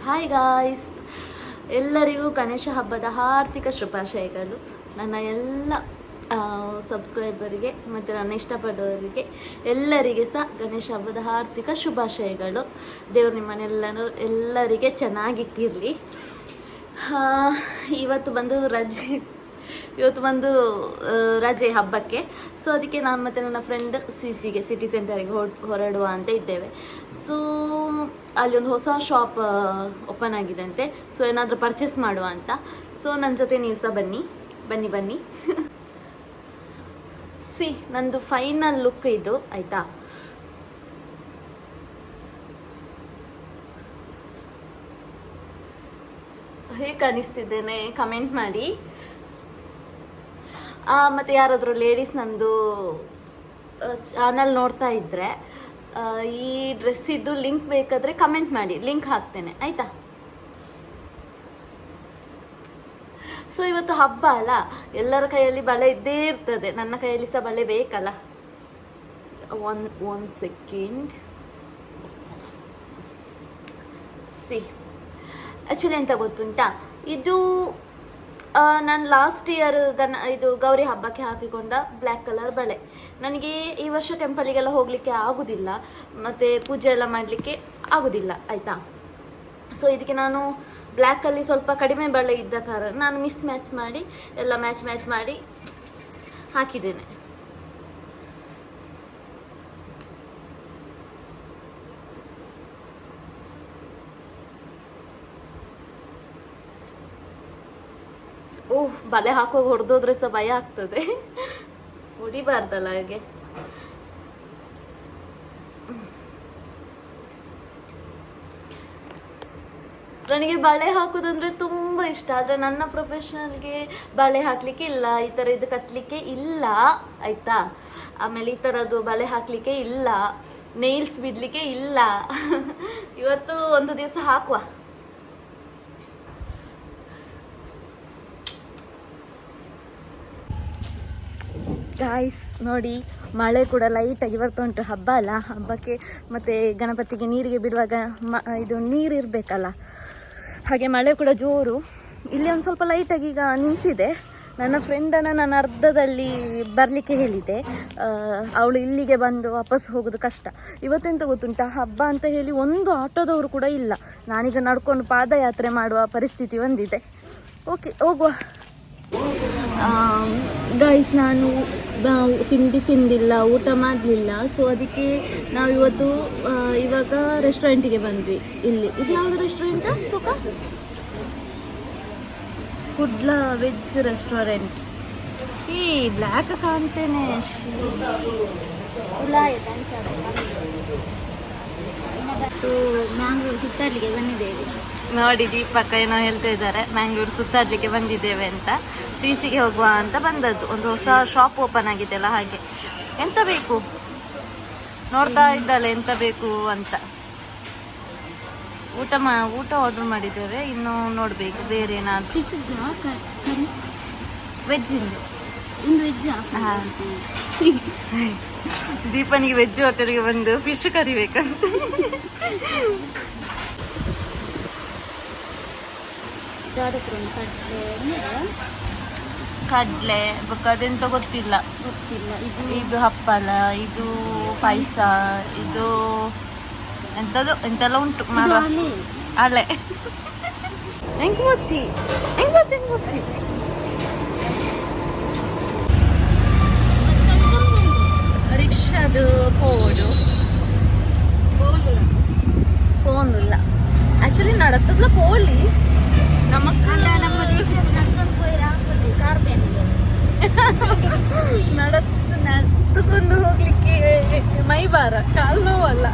Hi guys, ಎಲ್ಲರಿಗೂ ಗಣೇಶ ಹಬ್ಬದ ಹಾರ್ದಿಕ ಶುಭಾಶಯಗಳು. ನನ್ನ ಎಲ್ಲ ಸಬ್ಸ್ಕ್ರೈಬರಿಗೆ ಮತ್ತು ನನ್ನ ಇಷ್ಟಪಡೋರಿಗೆ ಎಲ್ಲರಿಗೆ ಸಹ ಗಣೇಶ ಹಬ್ಬದ ಹಾರ್ದಿಕ ಶುಭಾಶಯಗಳು. ದೇವರು ನಿಮ್ಮನ್ನೆಲ್ಲರೂ ಎಲ್ಲರಿಗೆ ಚೆನ್ನಾಗಿಟ್ಟಿರಲಿ. ಇವತ್ತು ಬಂದು ರಜೆ ಹಬ್ಬಕ್ಕೆ. ಸೊ ಅದಕ್ಕೆ ನಾನು ಮತ್ತು ನನ್ನ ಫ್ರೆಂಡ್ ಸಿಟಿ ಸೆಂಟರಿಗೆ ಹೊರಡುವ ಅಂತ ಇದ್ದೇವೆ. ಸೊ ಅಲ್ಲಿ ಒಂದು ಹೊಸ ಶಾಪ್ ಓಪನ್ ಆಗಿದೆ ಅಂತೆ. ಸೊ ಏನಾದರೂ ಪರ್ಚೇಸ್ ಮಾಡುವ ಅಂತ. ಸೊ ನನ್ನ ಜೊತೆ ನೀವು ಸಹ ಬನ್ನಿ ನಂದು ಫೈನಲ್ ಲುಕ್ ಇದು, ಆಯಿತಾ? ಹೇಗೆ ಕಾಣಿಸ್ತಿದ್ದೇನೆ ಕಮೆಂಟ್ ಮಾಡಿ. ಮತ್ತು ಯಾರಾದರೂ ಲೇಡೀಸ್ ನಂದು ಚಾನಲ್ ನೋಡ್ತಾ ಇದ್ದರೆ ಈ ಡ್ರೆಸ್ಸಿದ್ದು ಲಿಂಕ್ ಬೇಕಾದರೆ ಕಮೆಂಟ್ ಮಾಡಿ, ಲಿಂಕ್ ಹಾಕ್ತೇನೆ, ಆಯಿತಾ? ಸೊ ಇವತ್ತು ಹಬ್ಬ ಅಲ್ಲ, ಎಲ್ಲರ ಕೈಯಲ್ಲಿ ಬಳೆ ಇದ್ದೇ ಇರ್ತದೆ. ನನ್ನ ಕೈಯಲ್ಲಿ ಸಹ ಬಳೆ ಬೇಕಲ್ಲ. One second. ಆ್ಯಕ್ಚುಲಿ ಎಂತ ಗೊತ್ತುಂಟಾ, ಇದು ನಾನು ಲಾಸ್ಟ್ ಇಯರ್ ಇದು ಗೌರಿ ಹಬ್ಬಕ್ಕೆ ಹಾಕಿಕೊಂಡ ಬ್ಲ್ಯಾಕ್ ಕಲರ್ ಬಳೆ. ನನಗೆ ಈ ವರ್ಷ ಟೆಂಪಲಿಗೆಲ್ಲ ಹೋಗಲಿಕ್ಕೆ ಆಗೋದಿಲ್ಲ, ಮತ್ತು ಪೂಜೆ ಎಲ್ಲ ಮಾಡಲಿಕ್ಕೆ ಆಗೋದಿಲ್ಲ, ಆಯಿತಾ? ಸೊ ಇದಕ್ಕೆ ನಾನು ಬ್ಲ್ಯಾಕಲ್ಲಿ ಸ್ವಲ್ಪ ಕಡಿಮೆ ಬಳೆ ಇದ್ದ ಕಾರಣ ನಾನು ಮ್ಯಾಚ್ ಮಾಡಿ ಹಾಕಿದ್ದೇನೆ. ಬಲೆ ಹಾಕುವಾಗ ಹೊಡೆದೋದ್ರೆ ಸಹ ಭಯ ಆಗ್ತದೆ, ಹೊಡಿಬಾರ್ದಲ್ಲ ಹಾಗೆ. ನನಗೆ ಬಳೆ ಹಾಕೋದಂದ್ರೆ ತುಂಬ ಇಷ್ಟ. ಆದರೆ ನನ್ನ ಪ್ರೊಫೆಷನಲ್ಗೆ ಬಳೆ ಹಾಕಲಿಕ್ಕೆ ಇಲ್ಲ, ಈ ಥರ ಇದು ಕಟ್ಟಲಿಕ್ಕೆ ಇಲ್ಲ, ಆಯಿತಾ? ಆಮೇಲೆ ಈ ಥರದ್ದು ಬಳೆ ಹಾಕಲಿಕ್ಕೆ ಇಲ್ಲ, ನೇಲ್ಸ್ ಬಿಡಲಿಕ್ಕೆ ಇಲ್ಲ. ಇವತ್ತು ಒಂದು ದಿವಸ ಹಾಕುವ. ಗಾಯ್ಸ್ ನೋಡಿ, ಮಳೆ ಕೂಡ ಲೈಟಾಗಿ ಬರ್ತಾ ಉಂಟು. ಹಬ್ಬ ಅಲ್ಲ, ಹಬ್ಬಕ್ಕೆ ಮತ್ತು ಗಣಪತಿಗೆ ನೀರಿಗೆ ಬಿಡುವಾಗ ಇದು ನೀರು ಇರಬೇಕಲ್ಲ, ಹಾಗೆ ಮಳೆ ಕೂಡ ಜೋರು. ಇಲ್ಲಿ ಒಂದು ಸ್ವಲ್ಪ ಲೈಟಾಗಿ ಈಗ ನಿಂತಿದೆ. ನನ್ನ ಫ್ರೆಂಡನ್ನು ನಾನು ಅರ್ಧದಲ್ಲಿ ಬರಲಿಕ್ಕೆ ಹೇಳಿದ್ದೆ. ಅವಳು ಇಲ್ಲಿಗೆ ಬಂದು ವಾಪಸ್ ಹೋಗೋದು ಕಷ್ಟ. ಇವತ್ತೆಂತ ಗೊತ್ತುಂಟಾ, ಹಬ್ಬ ಅಂತ ಹೇಳಿ ಒಂದು ಆಟೋದವರು ಕೂಡ ಇಲ್ಲ. ನಾನೀಗ ನಡ್ಕೊಂಡು ಪಾದಯಾತ್ರೆ ಮಾಡುವ ಪರಿಸ್ಥಿತಿ ಬಂದಿದೆ. ಓಕೆ, ಹೋಗುವ. ಗೈಸ್, ನಾನು ತಿಂಡಿ ತಿಂದಿಲ್ಲ, ಊಟ ಮಾಡಲಿಲ್ಲ. ಸೊ ಅದಕ್ಕೆ ನಾವು ಇವಾಗ ರೆಸ್ಟೋರೆಂಟಿಗೆ ಬಂದ್ವಿ. ಇದು ಯಾವುದು ರೆಸ್ಟೋರೆಂಟ್? Kudla veg restaurant. ಈ ಬ್ಲ್ಯಾಕ್ ಕಾಣ್ತೇನೆ. ಮ್ಯಾಂಗ್ಳೂರು ಸುತ್ತಾಡಲಿಕ್ಕೆ ಬಂದಿದ್ದೇವೆ ನೋಡಿ. ದೀಪಕ್ಕ ಏನೋ ಹೇಳ್ತಾ ಇದ್ದಾರೆ, ಮ್ಯಾಂಗ್ಳೂರು ಸುತ್ತಾಡಲಿಕ್ಕೆ ಬಂದಿದ್ದೇವೆ ಅಂತ. ಸಿಸಿಗೆ ಹೋಗುವ ಅಂತ ಬಂದದ್ದು. ಒಂದು ಹೊಸ ಶಾಪ್ ಓಪನ್ ಆಗಿದೆಯಲ್ಲ, ಹಾಗೆ. ಎಂತ ಬೇಕು ನೋಡ್ತಾ ಇದ್ದಲ್ಲ, ಎಂತ ಬೇಕು ಅಂತ. ಊಟ ಆರ್ಡರ್ ಮಾಡಿದ್ದೇವೆ, ಇನ್ನು ನೋಡಬೇಕು ಬೇರೆ ಏನಾದ್ರು. ವೆಜ್ ದೀಪನಿಗೆ ವೆಜ್ ಹೋಟೆಲ್ಗೆ ಬಂದು ಫಿಶ್ ಕರಿಬೇಕಂತ. ಕಡ್ಲೆ ಅದೆಂತ ಗೊತ್ತಿಲ್ಲ. ಇದು ಹಪ್ಪಳ, ಇದು ಪಾಯಸ, ಇದು ಎಂತೆಲ್ಲ ಉಂಟು ಮಾಡುವ. ಅಲೆ ಹೆಂಗ್ ರಿಕ್ಷಾದು പോകുന്നില്ല. ആക്ച്വലി നടത്തുന്ന പോളി നമുക്ക് നടത്തുಕೊಂಡು ಹೋಗ್ಲಿಕ್ಕೆ ಮೈಬಾರ, ಕಾಲು ನೋವಲ್ಲ.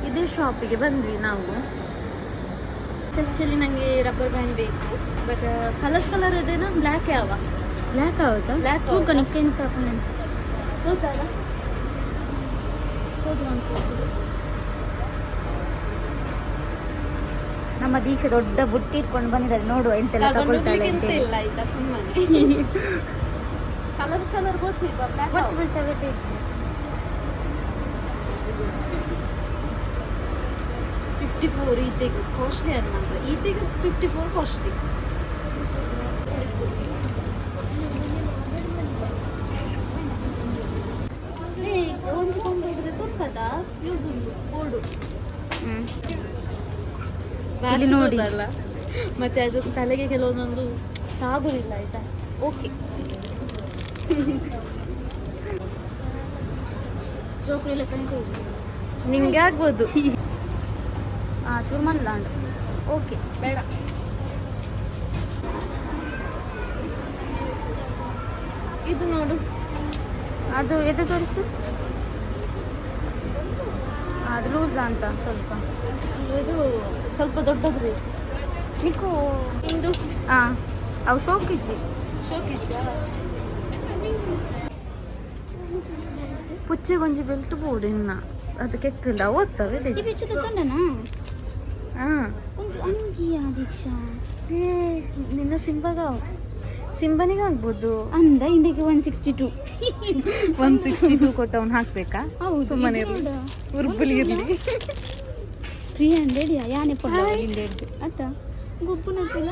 ಇದೇ ಶಾಪಿಗೆ ಬಂದ್ವಿ ನಾವು. ಆ್ಯಕ್ಚುಲಿ ನನಗೆ ರಬ್ಬರ್ ಬ್ಯಾಂಡ್ ಬೇಕು, ಬಟ್ ಕಲರ್ ಇದೇನಾ? ಬ್ಲ್ಯಾಕ್ ಬ್ಲ್ಯಾಕ್ ಆಗುತ್ತಾ? ಬ್ಲ್ಯಾಕ್ ನಮ್ಮ ದೀಕ್ಷೆ ದೊಡ್ಡ ಬುಟ್ಟಿ ಇಟ್ಕೊಂಡು ಬಂದಿದ್ದಾರೆ. ನೋಡುವ ಎಂತೆಲ್ಲ ತಗೊಳ್ತಾಳೆ. कलर कलर बोची ब्लैक बोच बोच बेटे 54 ಈತೆಗೆ ಕಾಸ್ಟ್ಲಿ ಅನ್ನ ಮಾತ್ರ ಈತೆಗೆ 54 ಕಾಸ್ಟ್ಲಿ ಲೇ ಒಂಜಿ ಕೊಂಡ್ರೆ ತೊಕ್ಕದ ಯೂಸ್ ಉಂಟು ಬೋರ್ಡು ಇಲ್ಲಿ ನೋಡಿ ಅಲ್ಲ ಮತ್ತೆ ಅದು ತಲೆಗೆ ಕೆಲವೊಂದೊಂದು ತಾಗುದಿಲ್ಲ ಆಯ್ತಾ ಓಕೆ ಜೋಕ್ರಿ ಲೆಕ್ಕ ನಿಂಗೆ ಆಗ್ಬೋದು ಚೂರ್ಮನ್ ಲಾಂಡ್ ಓಕೆ ಬೇಡ ಇದು ನೋಡು ಅದು ಎದು ತೋರಿಸು ಅದು ಲೂಸ್ ಅಂತ ಸ್ವಲ್ಪ ಇದು ಸ್ವಲ್ಪ ದೊಡ್ಡದು ಬೇಕು ನಿಕ್ಕು ಇಂದು ಹಾಂ ಅವು ಶೋಕಿಜ್ಜಿ ಶೋಕಿಚ್ಚ ಪುಚ್ಚೆ ಗೊಂಜಿ ಬೆಲ್ಟ್ ಬೋರ್ಡ್ ಇನ್ನ ಅದು ಕೆಕ್ಕಿಲ್ಲ ಓದ್ತವೆ ಹಾಂ ಅಂಗಿಯಾ ದೀಕ್ಷಾ ನಿನ್ನ ಸಿಂಬನಿಗೆ ಆಗ್ಬೋದು ಅಂದ ಇಂದಕ್ಕೆ 162 162 ಕೊಟ್ಟು ಅವ್ನು ಹಾಕ್ಬೇಕಾ ಸುಮ್ಮನೆ ಉರ್ಬುಲಿ ಇರಲಿ 300 ಯಾನೆ ಪಡ್ಡ ಹಿಂದೆ ಹಿಡ್ದು ಅತ್ತ ಗುಬ್ಬು ನತ್ತಿಲ್ಲ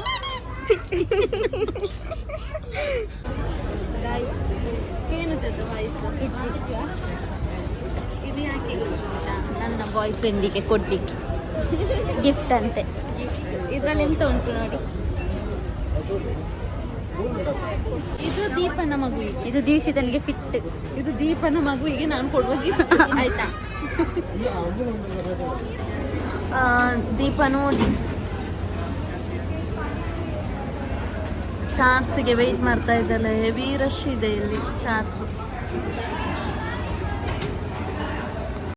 ಏನು ಜೊತೆ ವಾಯ್ಸ್ ಇದು ಯಾಕೆ ಗೊತ್ತಾ? ನನ್ನ ಬಾಯ್ ಫ್ರೆಂಡಿಗೆ ಕೊಡ್ಲಿಕ್ಕೆ ಗಿಫ್ಟ್ ಅಂತೆ ಇದರಲ್ಲಿ ಎಂತ ಉಂಟು ನೋಡಿ ಇದು ದೀಪನ ಮಗುವಿಗೆ ಇದು ದೀಕ್ಷಿತನಿಗೆ ಫಿಟ್ ಇದು ದೀಪನ ಮಗುವಿಗೆ ನಾನು ಕೊಡುವ ಗಿಫ್ಟ್ ಆಯ್ತಾ ದೀಪ ನೋಡಿ ಚಾರ್ಟ್ಸ್ಗೆ ವೆಯ್ಟ್ ಮಾಡ್ತಾ ಇದ್ದಲ್ಲ ಹೆವಿ ರಶ್ ಇದೆ ಇಲ್ಲಿ ಚಾರ್ಟ್ಸ್